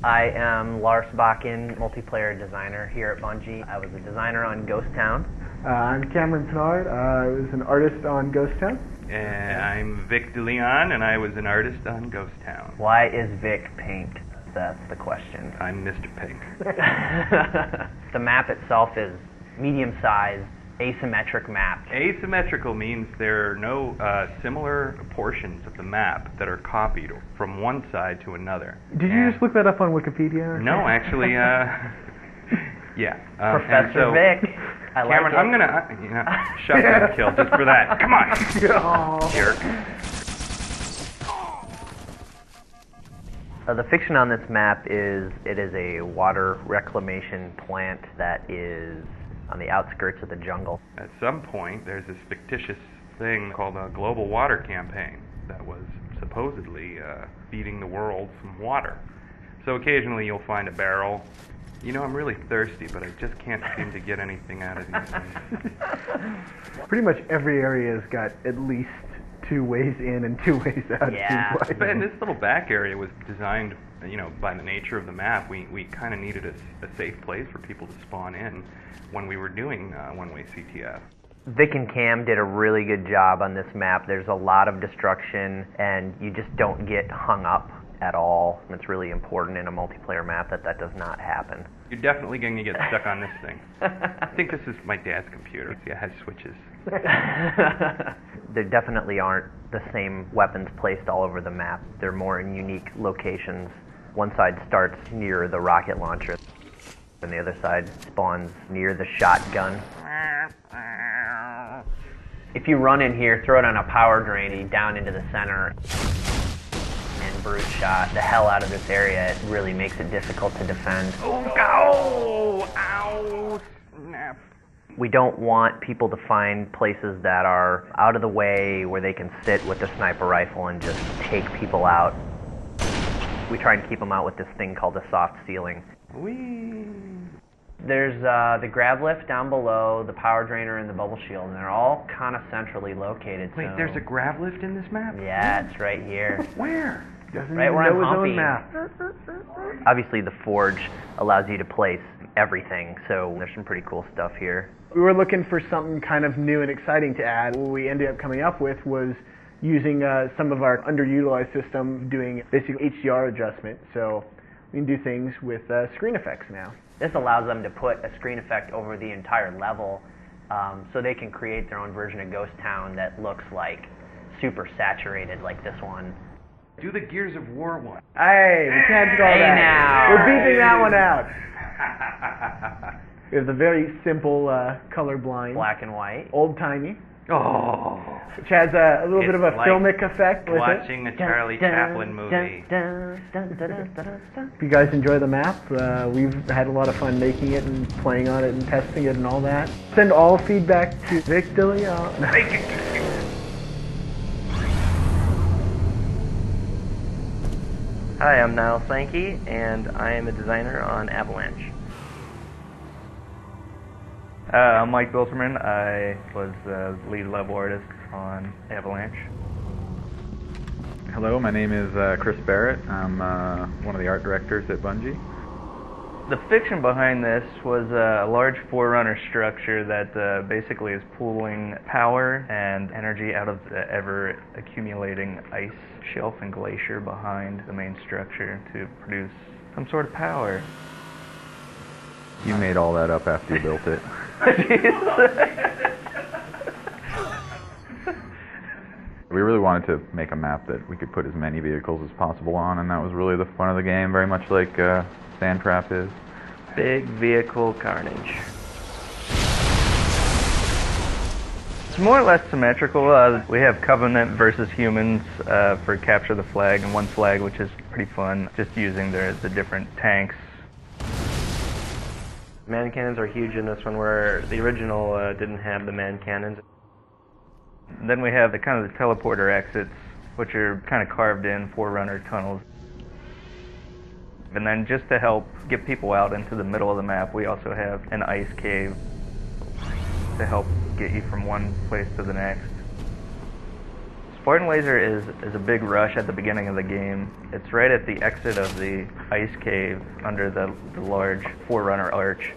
I am Lars Bakken, multiplayer designer here at Bungie. I was a designer on Ghost Town. I'm Cameron Pinard. I was an artist on Ghost Town. I'm Vic DeLeon, and I was an artist on Ghost Town. Why is Vic pink? That's the question. I'm Mr. Pink. The map itself is medium-sized, asymmetric map. Asymmetrical means there are no similar portions of the map that are copied from one side to another. Did you just look that up on Wikipedia? No, actually, yeah. Professor Vic. I Cameron, like I'm gonna shotgun kill just for that. Come on, jerk. The fiction on this map is it is a water reclamation plant that is on the outskirts of the jungle. At some point, there's this fictitious thing called a global water campaign that was supposedly feeding the world some water. So occasionally you'll find a barrel. You know, I'm really thirsty, but I just can't seem to get anything out of these things. Pretty much every area's got at least 2 ways in and 2 ways out. Yeah. And this little back area was designed, you know, by the nature of the map. We kind of needed a safe place for people to spawn in when we were doing one-way CTF. Vic and Cam did a really good job on this map. There's a lot of destruction, and you just don't get hung up at all. It's really important in a multiplayer map that that does not happen. You're definitely going to get stuck on this thing. I think this is my dad's computer. See, it has switches. There definitely aren't the same weapons placed all over the map. They're more in unique locations. One side starts near the rocket launcher, and the other side spawns near the shotgun. If you run in here, throw it on a power drain down into the center, and brute shot the hell out of this area, it really makes it difficult to defend. Oh, ow, snap. We don't want people to find places that are out of the way where they can sit with a sniper rifle and just take people out. We try and keep them out with this thing called a soft ceiling. Whee! There's the grab lift down below, the power drainer, and the bubble shield, and they're all kind of centrally located. Wait, so there's a grav lift in this map? Yeah, it's right here. Where? Doesn't Right even where I'm know his humping. own map. Obviously, the forge allows you to place everything, so there's some pretty cool stuff here. We were looking for something kind of new and exciting to add. What we ended up coming up with was using some of our underutilized system doing basic HDR adjustment. So we can do things with screen effects now. This allows them to put a screen effect over the entire level, so they can create their own version of Ghost Town that looks like super saturated like this one. Do the Gears of War one. Hey, we can't do all Hey that. now. We're beeping that one out. We have the very simple colorblind, Black and white. old-timey, Oh. which has a little It's bit of a like filmic effect with it. Watching a Charlie Chaplin movie. If you guys enjoy the map, we've had a lot of fun making it and playing on it and testing it and all that. Send all feedback to Vic DeLeon. Hi, I'm Niall Sankey, and I am a designer on Avalanche. I'm Mike Bilterman. I was the lead level artist on Avalanche. Hello, my name is Chris Barrett. I'm one of the art directors at Bungie. The fiction behind this was a large forerunner structure that basically is pooling power and energy out of the ever-accumulating ice shelf and glacier behind the main structure to produce some sort of power. You made all that up after you built it. We really wanted to make a map that we could put as many vehicles as possible on, and that was really the fun of the game, very much like Sand Trap is. Big vehicle carnage. It's more or less symmetrical. We have Covenant versus humans for Capture the Flag, and one flag, which is pretty fun, just using the different tanks. Man cannons are huge in this one, where the original didn't have the man cannons. Then we have the kind of the teleporter exits, which are kind of carved in forerunner tunnels. And then just to help get people out into the middle of the map, we also have an ice cave to help get you from one place to the next. Sport and Laser is a big rush at the beginning of the game. It's right at the exit of the ice cave under the large Forerunner arch.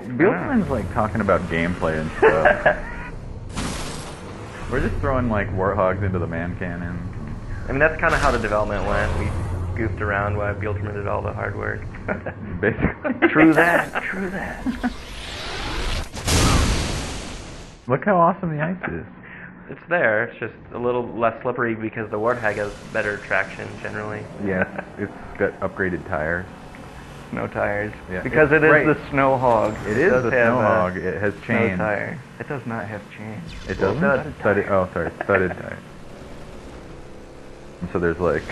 Bieltman's like talking about gameplay and stuff. We're just throwing like warthogs into the man cannon. I mean, that's kind of how the development went. We goofed around while Bieltman did all the hard work. Basically. True that, true that. Look how awesome the ice is. It's there, it's just a little less slippery because the Warthog has better traction generally. Yes, it's got upgraded tires. Snow tires. Yeah, because it is right. the Snow Hog. It is the Snow Hog. It has chains. Snow tire. It does not have chains. It doesn't? Studded, oh, sorry, studded tires. And so there's like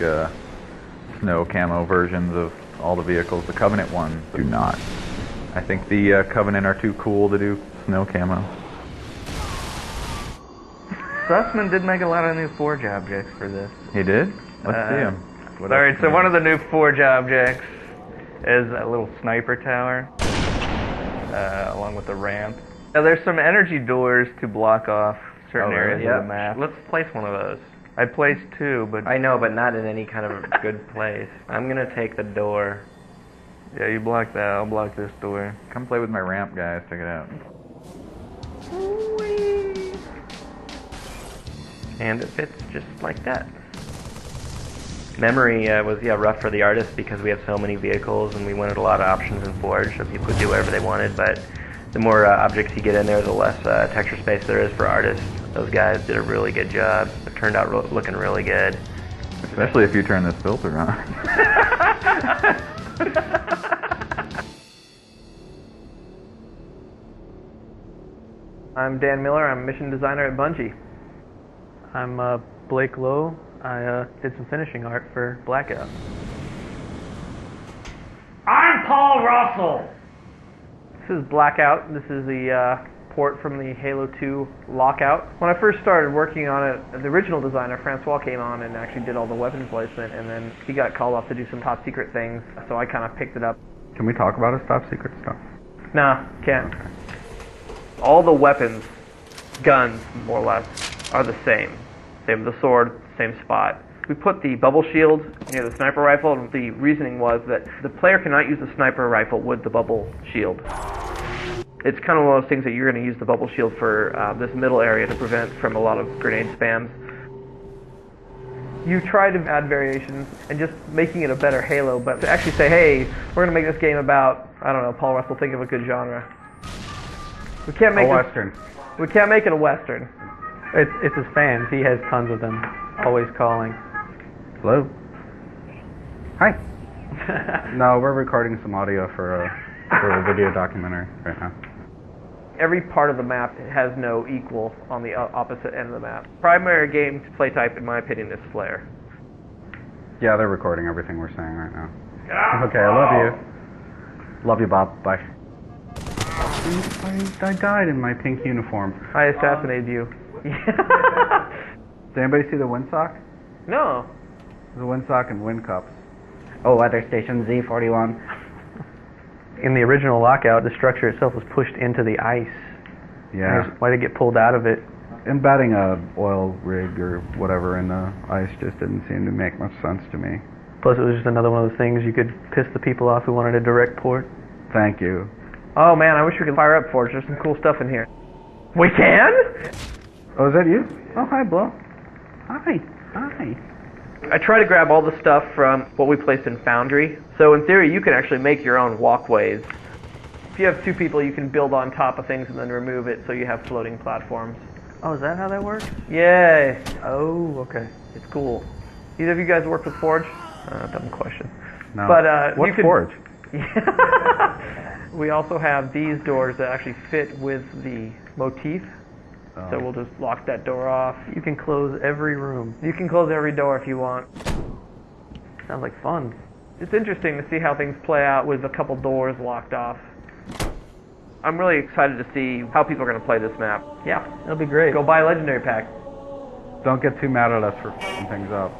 snow camo versions of all the vehicles. The Covenant ones do not. I think the Covenant are too cool to do snow camo. Sussman did make a lot of new Forge objects for this. He did? Let's see them. Alright, so one of the new Forge objects is a little sniper tower, along with the ramp. Now, there's some energy doors to block off certain areas of the map. Let's place one of those. I placed 2, but... I know, but not in any kind of good place. I'm gonna take the door. Yeah, you block that, I'll block this door. Come play with my ramp, guys. Check it out. And it fits just like that. Memory was rough for the artists because we have so many vehicles and we wanted a lot of options in Forge so people could do whatever they wanted, but the more objects you get in there, the less texture space there is for artists. Those guys did a really good job. It turned out looking really good. Especially if you turn this filter on. I'm Dan Miller. I'm a mission designer at Bungie. I'm Blake Lowe. I did some finishing art for Blackout. I'm Paul Russell. This is Blackout. This is the port from the Halo 2 Lockout. When I first started working on it, the original designer, Francois, came on and actually did all the weapons placement, and then he got called off to do some top secret things, so I kind of picked it up. Can we talk about his top secret stuff? Nah, can't. All the weapons, guns, more or less, are the same. Same with the sword, same spot. We put the bubble shield near the sniper rifle, and the reasoning was that the player cannot use the sniper rifle with the bubble shield. It's kind of one of those things that you're going to use the bubble shield for this middle area to prevent from a lot of grenade spams. You try to add variations and just making it a better Halo, but to actually say, hey, we're going to make this game about, I don't know, Paul Russell, think of a good genre. We can't make a Western. We can't make it a Western. It's his fans. He has tons of them, always calling. Hello? Hi. No, we're recording some audio for a video documentary right now. Every part of the map has no equal on the opposite end of the map. Primary game play type, in my opinion, is Flare. Yeah, they're recording everything we're saying right now. Okay, I love you. Love you, Bob. Bye. I died in my pink uniform. I assassinated you. Did anybody see the windsock? No. The windsock and wind cups. Oh, weather station Z41. In the original Lockout, the structure itself was pushed into the ice. Yeah. Why did it get pulled out of it? Embedding a oil rig or whatever in the ice just didn't seem to make much sense to me. Plus, it was just another one of those things you could piss the people off who wanted a direct port. Thank you. Oh man, I wish we could fire up Forge. There's some cool stuff in here. We can? Oh, is that you? Oh, hi, Blow. Hi. Hi. I try to grab all the stuff from what we placed in Foundry. So in theory, you can actually make your own walkways. If you have 2 people, you can build on top of things and then remove it so you have floating platforms. Oh, is that how that works? Yay. Oh, okay. It's cool. Either of you guys work with Forge? Dumb question. No. But, what's you could, Forge? We also have these doors that actually fit with the motif. So we'll just lock that door off. You can close every room. You can close every door if you want. Sounds like fun. It's interesting to see how things play out with a couple doors locked off. I'm really excited to see how people are going to play this map. Yeah, it'll be great. Go buy a Legendary pack. Don't get too mad at us for f***ing things up.